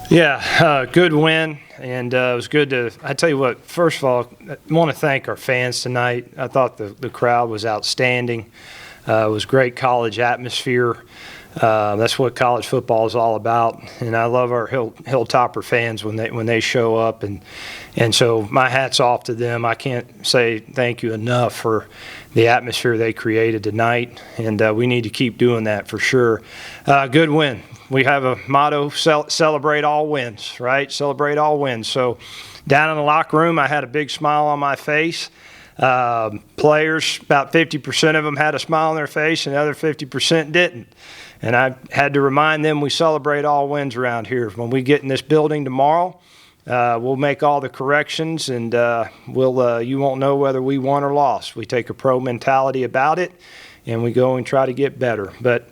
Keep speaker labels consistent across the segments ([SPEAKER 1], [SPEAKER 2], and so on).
[SPEAKER 1] Yeah, good win, and it was good to. I tell you what. First of all, I want to thank our fans tonight. I thought the crowd was outstanding. It was great college atmosphere. That's what college football is all about, and I love our Hilltopper fans when they show up, and so my hat's off to them. I can't say thank you enough for the atmosphere they created tonight, and we need to keep doing that for sure. Good win. We have a motto: celebrate all wins, right? Celebrate all wins. So down in the locker room, I had a big smile on my face. Players, about 50% of them had a smile on their face, and the other 50% didn't. And I had to remind them we celebrate all wins around here. When we get in this building tomorrow, we'll make all the corrections, and you won't know whether we won or lost. We take a pro mentality about it, and we go and try to get better. But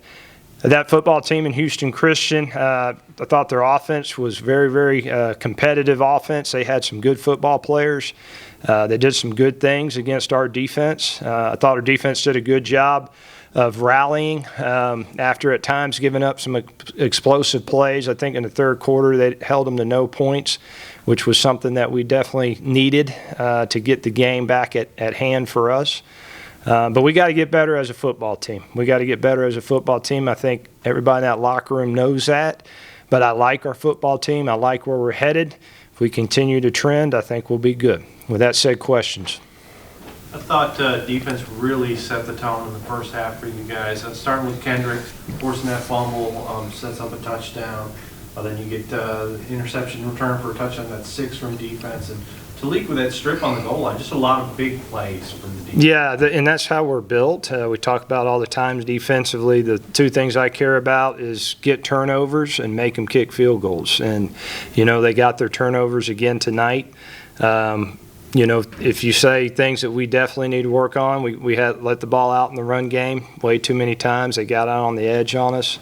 [SPEAKER 1] that football team in Houston Christian, I thought their offense was very, very competitive offense. They had some good football players. They did some good things against our defense. I thought our defense did a good job of rallying after at times giving up some explosive plays. I think in the third quarter they held them to no points, which was something that we definitely needed to get the game back at hand for us. But we got to get better as a football team. We got to get better as a football team. I think everybody in that locker room knows that. But I like our football team. I like where we're headed. If we continue to trend, I think we'll be good. With that said, questions.
[SPEAKER 2] I thought defense really set the tone in the first half for you guys. Starting with Kendrick, forcing that fumble, sets up a touchdown. Then you get interception return for a touchdown. That's 6 from defense. And Talik with that strip on the goal line, just a lot of big plays from the defense. Yeah,
[SPEAKER 1] and that's how we're built. We talk about all the times defensively. The two things I care about is get turnovers and make them kick field goals. And, they got their turnovers again tonight. If you say things that we definitely need to work on, we had let the ball out in the run game way too many times. They got out on the edge on us.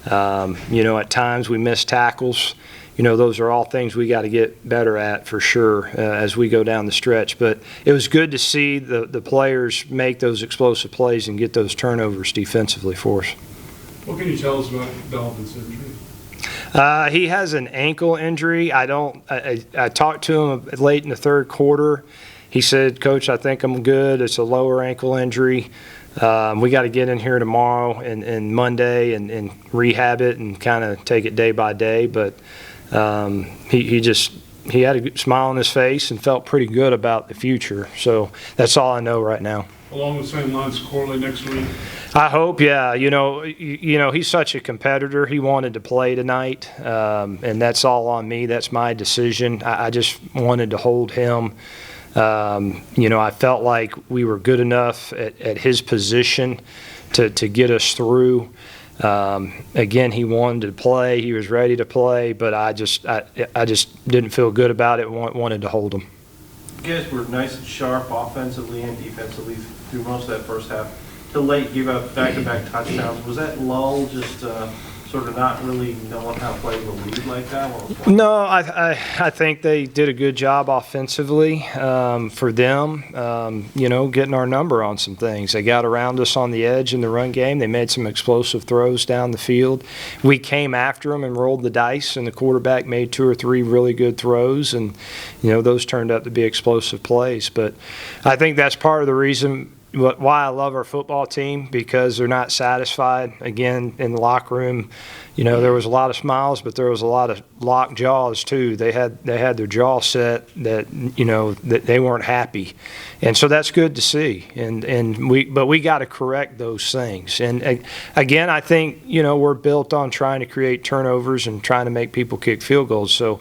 [SPEAKER 1] At times we missed tackles. Those are all things we got to get better at for sure as we go down the stretch. But it was good to see the players make those explosive plays and get those turnovers defensively for us.
[SPEAKER 3] What can you tell us about Dalvin's injury?
[SPEAKER 1] He has an ankle injury. I talked to him late in the third quarter. He said, "Coach, I think I'm good. It's a lower ankle injury. We got to get in here tomorrow and Monday and rehab it and kind of take it day by day." But he had a smile on his face and felt pretty good about the future. So that's all I know right now.
[SPEAKER 3] Along the same lines, Corley next week?
[SPEAKER 1] I hope, yeah. He's such a competitor. He wanted to play tonight, and that's all on me. That's my decision. I just wanted to hold him. I felt like we were good enough at his position to get us through. Again, he wanted to play. He was ready to play, but I just didn't feel good about it. Wanted to hold him.
[SPEAKER 2] You guys were nice and sharp offensively and defensively through most of that first half. Till late, gave up back-to-back touchdowns. Was that lull just sort of not really knowing how to play the lead like that?
[SPEAKER 1] No, I think they did a good job offensively for them, getting our number on some things. They got around us on the edge in the run game. They made some explosive throws down the field. We came after them and rolled the dice, and the quarterback made 2 or 3 really good throws, and, those turned out to be explosive plays. But I think that's part of the reason why I love our football team, because they're not satisfied. Again, in the locker room, there was a lot of smiles, but there was a lot of locked jaws too. They had their jaw set that that they weren't happy, and so that's good to see. But we got to correct those things. And again, I think we're built on trying to create turnovers and trying to make people kick field goals. So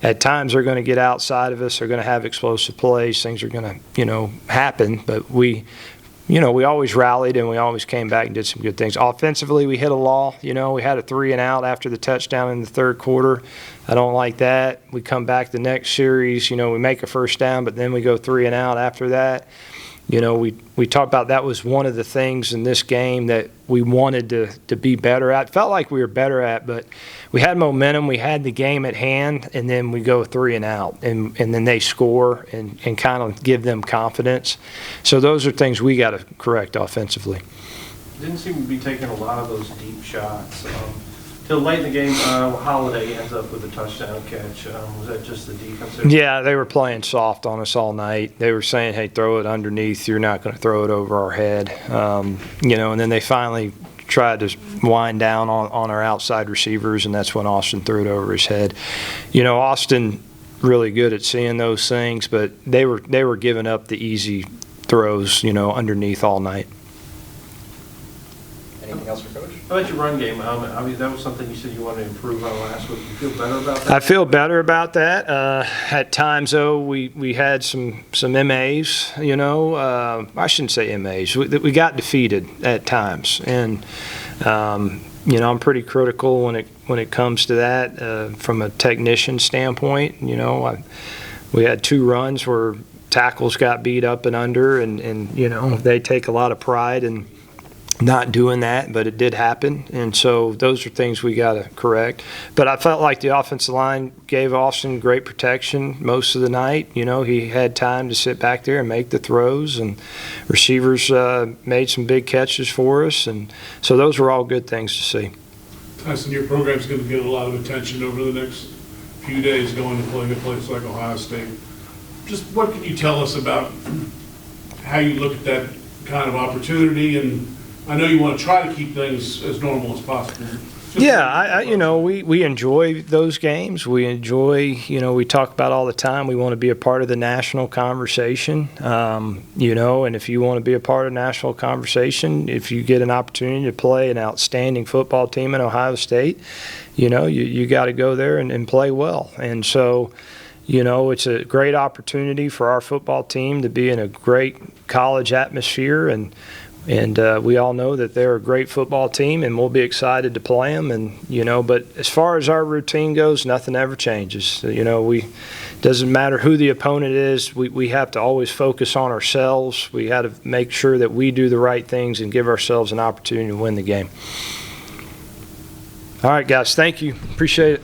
[SPEAKER 1] at times they're going to get outside of us. They're going to have explosive plays. Things are going to happen, but we always rallied and we always came back and did some good things. Offensively, we hit a lull. We had a 3 and out after the touchdown in the third quarter. I don't like that. We come back the next series, we make a first down, but then we go 3 and out after that. We talked about that was one of the things in this game that we wanted to be better at. Felt like we were better at, but we had momentum. We had the game at hand, and then we go 3 and out, and then they score and kind of give them confidence. So those are things we got to correct offensively.
[SPEAKER 2] Didn't seem to be taking a lot of those deep shots. till late in the game, Holiday ends up with a touchdown catch. Was that just the defense there?
[SPEAKER 1] Yeah, they were playing soft on us all night. They were saying, hey, throw it underneath. You're not going to throw it over our head. And then they finally tried to wind down on our outside receivers, and that's when Austin threw it over his head. Austin really good at seeing those things, but they were giving up the easy throws, underneath all night.
[SPEAKER 4] Anything else for Coach?
[SPEAKER 2] How about your run game? I mean, that was something you said you wanted to improve on last week. You feel better about that?
[SPEAKER 1] I feel better about that. At times, though, we had some MAs. I shouldn't say MAs. We got defeated at times, and I'm pretty critical when it comes to that from a technician standpoint. We had 2 runs where tackles got beat up and under, and they take a lot of pride in not doing that, but it did happen, and so those are things we got to correct. But I felt like the offensive line gave Austin great protection most of the night. He had time to sit back there and make the throws, and receivers made some big catches for us, and so those were all good things to see.
[SPEAKER 3] Tyson, your program's going to get a lot of attention over the next few days going to playing a place like Ohio State. Just what can you tell us about how you look at that kind of opportunity? And I know you want to try to keep things as normal as possible.
[SPEAKER 1] We enjoy those games. We enjoy, we talk about all the time, we want to be a part of the national conversation, and if you want to be a part of the national conversation, if you get an opportunity to play an outstanding football team in Ohio State, you got to go there and play well. And so, it's a great opportunity for our football team to be in a great college atmosphere, and we all know that they're a great football team, and we'll be excited to play them. And but as far as our routine goes, nothing ever changes. Doesn't matter who the opponent is. We have to always focus on ourselves. We have to make sure that we do the right things and give ourselves an opportunity to win the game. All right, guys. Thank you. Appreciate it.